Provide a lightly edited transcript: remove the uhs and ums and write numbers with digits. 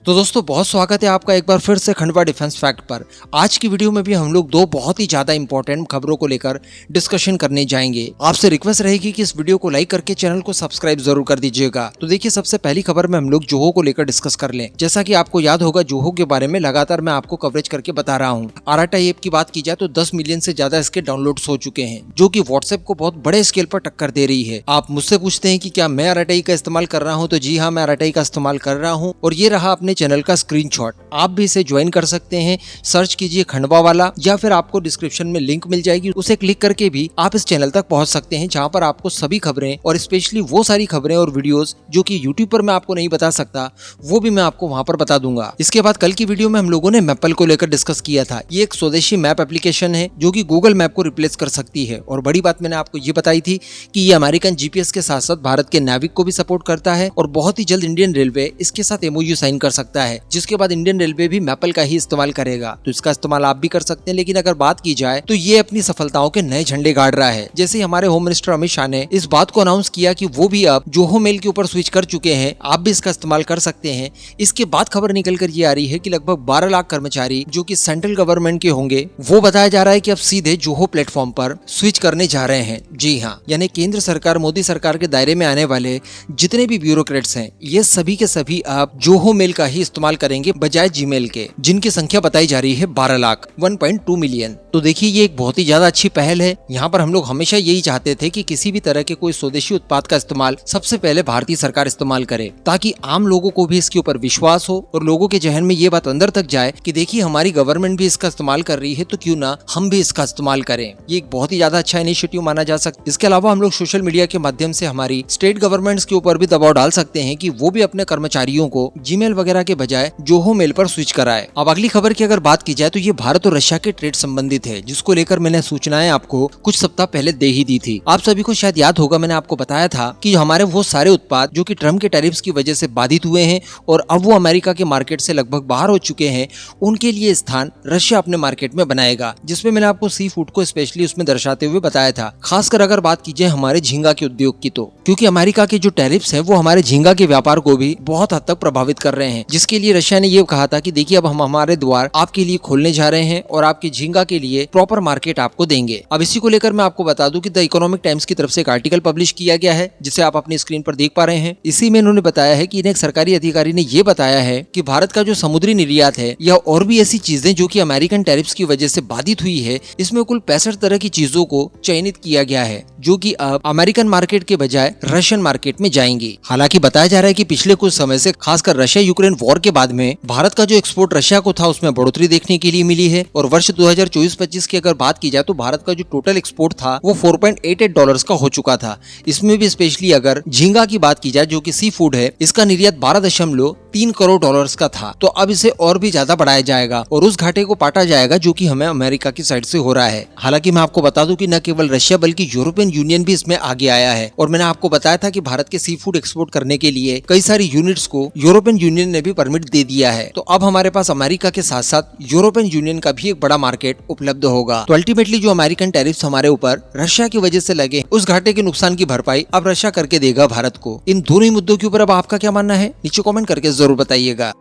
तो दोस्तों बहुत स्वागत है आपका एक बार फिर से खंडवा डिफेंस फैक्ट पर। आज की वीडियो में भी हम लोग दो बहुत ही ज्यादा इंपॉर्टेंट खबरों को लेकर डिस्कशन करने जाएंगे। आपसे रिक्वेस्ट रहेगी कि इस वीडियो को लाइक करके चैनल को सब्सक्राइब जरूर कर दीजिएगा। तो देखिए, सबसे पहली खबर में हम लोग जोहो को लेकर डिस्कस कर लें। जैसा कि आपको याद होगा, जोहो के बारे में लगातार मैं आपको कवरेज करके बता रहा हूँ। आरआईटी ऐप की बात की जाए तो 10 मिलियन से ज्यादा इसके डाउनलोड्स हो चुके हैं, जो कि व्हाट्सएप को बहुत बड़े स्केल पर टक्कर दे रही है। आप मुझसे पूछते हैं कि क्या मैं आरआईटी का इस्तेमाल कर रहा हूँ, तो जी हाँ, मैं आरआईटी का इस्तेमाल कर रहा हूँ और ये रहा अपने चैनल का स्क्रीनशॉट। आप भी इसे ज्वाइन कर सकते हैं। सर्च कीजिए खंडवा वाला, या फिर आपको डिस्क्रिप्शन में लिंक मिल जाएगी, उसे क्लिक करके भी आप इस चैनल तक पहुंच सकते हैं, जहां पर आपको सभी खबरें और स्पेशली वो सारी खबरें और वीडियोस जो कि यूट्यूब पर मैं आपको नहीं बता सकता, वो भी मैं आपको वहां पर बता दूंगा। इसके बाद कल की वीडियो में हम लोगों ने मैपल को लेकर डिस्कस किया था। ये एक स्वदेशी मैप एप्लीकेशन है जो कि गूगल मैप को रिप्लेस कर सकती है। और बड़ी बात मैंने आपको ये बताई थी कि ये अमेरिकन जीपीएस के साथ साथ भारत के नेविक को भी सपोर्ट करता है और बहुत ही जल्द इंडियन रेलवे इसके साथ एमओयू साइन कर सकता है, जिसके बाद इंडियन रेलवे भी मैपल का ही इस्तेमाल करेगा। तो इसका इस्तेमाल आप भी कर सकते हैं। लेकिन अगर बात की जाए तो ये अपनी सफलताओं के नए झंडे गाड़ रहा है। जैसे ही हमारे होम मिनिस्टर अमित शाह ने इस बात को अनाउंस किया कि वो भी अब जोहो मेल के ऊपर स्विच कर चुके हैं, आप भी इसका इस्तेमाल कर सकते हैं। इसके बाद खबर निकल कर ये आ रही है कि लगभग 12 लाख कर्मचारी जो कि सेंट्रल गवर्नमेंट के होंगे, वो बताया जा रहा है कि अब सीधे जोहो प्लेटफॉर्म पर स्विच करने जा रहे हैं। जी हाँ, यानी केंद्र सरकार, मोदी सरकार के दायरे में आने वाले जितने भी ब्यूरोक्रेट्स हैं, ये सभी के सभी अब जोहो मेल का ही इस्तेमाल करेंगे बजाय जीमेल के, जिनकी संख्या बताई जा रही है 12 लाख 1.2 मिलियन। तो देखिए, ये एक बहुत ही ज्यादा अच्छी पहल है। यहाँ पर हम लोग हमेशा यही चाहते थे कि किसी भी तरह के कोई स्वदेशी उत्पाद का इस्तेमाल सबसे पहले भारतीय सरकार इस्तेमाल करे, ताकि आम लोगों को भी इसके ऊपर विश्वास हो और लोगों के जहन में ये बात अंदर तक जाए कि देखिए, हमारी गवर्नमेंट भी इसका इस्तेमाल कर रही है, तो क्यों ना हम भी इसका इस्तेमाल करें। ये एक बहुत ही ज्यादा अच्छा इनिशिएटिव माना जा सकता है। इसके अलावा हम लोग सोशल मीडिया के माध्यम से हमारी स्टेट गवर्नमेंट्स के ऊपर भी दबाव डाल सकते हैं कि वो भी अपने कर्मचारियों को जीमेल वगैरह के बजाय जोहो मेल पर स्विच कराए। अब अगली खबर की अगर बात की जाए तो ये भारत और रशिया के ट्रेड संबंधित है, जिसको लेकर मैंने सूचनाएं आपको कुछ सप्ताह पहले दे ही दी थी। आप सभी को शायद याद होगा, मैंने आपको बताया था कि हमारे वो सारे उत्पाद जो कि ट्रम्प के टैरिफ्स की वजह से बाधित हुए हैं और अब वो अमेरिका के मार्केट से लगभग बाहर हो चुके हैं, उनके लिए स्थान रशिया अपने मार्केट में बनाएगा, जिसमें मैंने आपको सी फूड को स्पेशली उसमें दर्शाते हुए बताया था। खासकर अगर बात की जाए हमारे झींगा के उद्योग की, तो क्योंकि अमेरिका के जो टैरिफ्स है वो हमारे झींगा के व्यापार को भी बहुत हद तक प्रभावित कर रहे हैं, जिसके लिए रशिया ने ये कहा था कि देखिए, अब हम हमारे द्वार आपके लिए खोलने जा रहे हैं और आपके झींगा के लिए प्रॉपर मार्केट आपको देंगे। अब इसी को लेकर मैं आपको बता दूं कि द इकोनॉमिक टाइम्स की तरफ से एक आर्टिकल पब्लिश किया गया है, जिसे आप अपनी स्क्रीन पर देख पा रहे हैं। इसी में इन्होंने बताया है कि एक सरकारी अधिकारी ने यह बताया है कि भारत का जो समुद्री निर्यात है या और भी ऐसी चीजें जो कि अमेरिकन टैरिफ्स की वजह से बाधित हुई है, इसमें कुल 65 तरह की चीजों को चयनित किया गया है, जो कि अब अमेरिकन मार्केट के बजाय रशियन मार्केट में जाएंगी। हालांकि बताया जा रहा है कि पिछले कुछ समय से, खासकर रशिया यूक्रेन वॉर के बाद में, भारत का जो एक्सपोर्ट रशिया को था उसमें बढ़ोतरी देखने के लिए मिली है। और वर्ष 2024-25 की अगर बात की जाए तो भारत का जो टोटल एक्सपोर्ट था वो $4.88 का हो चुका था। इसमें भी स्पेशली अगर झींगा की बात की जाए, जो कि सी फूड है, इसका निर्यात $12.3 करोड़ का था। तो अब इसे और भी ज्यादा बढ़ाया जाएगा और उस घाटे को पाटा जाएगा जो कि हमें अमेरिका की साइड से हो रहा है। हालांकि मैं आपको बता दूं कि न केवल रशिया बल्कि यूरोपियन यूनियन भी इसमें आगे आया है। और मैंने आपको बताया था कि भारत के सी फूड एक्सपोर्ट करने के लिए कई सारी यूनिट्स को यूरोपियन यूनियन ने भी परमिट दे दिया है। तो अब हमारे पास अमेरिका के साथ साथ यूरोपियन यूनियन का भी एक बड़ा मार्केट उपलब्ध होगा। तो अल्टीमेटली जो अमेरिकन टैरिफ्स हमारे ऊपर रशिया की वजह से लगे, उस घाटे के नुकसान की भरपाई अब रशिया करके देगा भारत को। इन दोनों ही मुद्दों के ऊपर अब आपका क्या मानना है, नीचे कमेंट करके जरूर बताइएगा।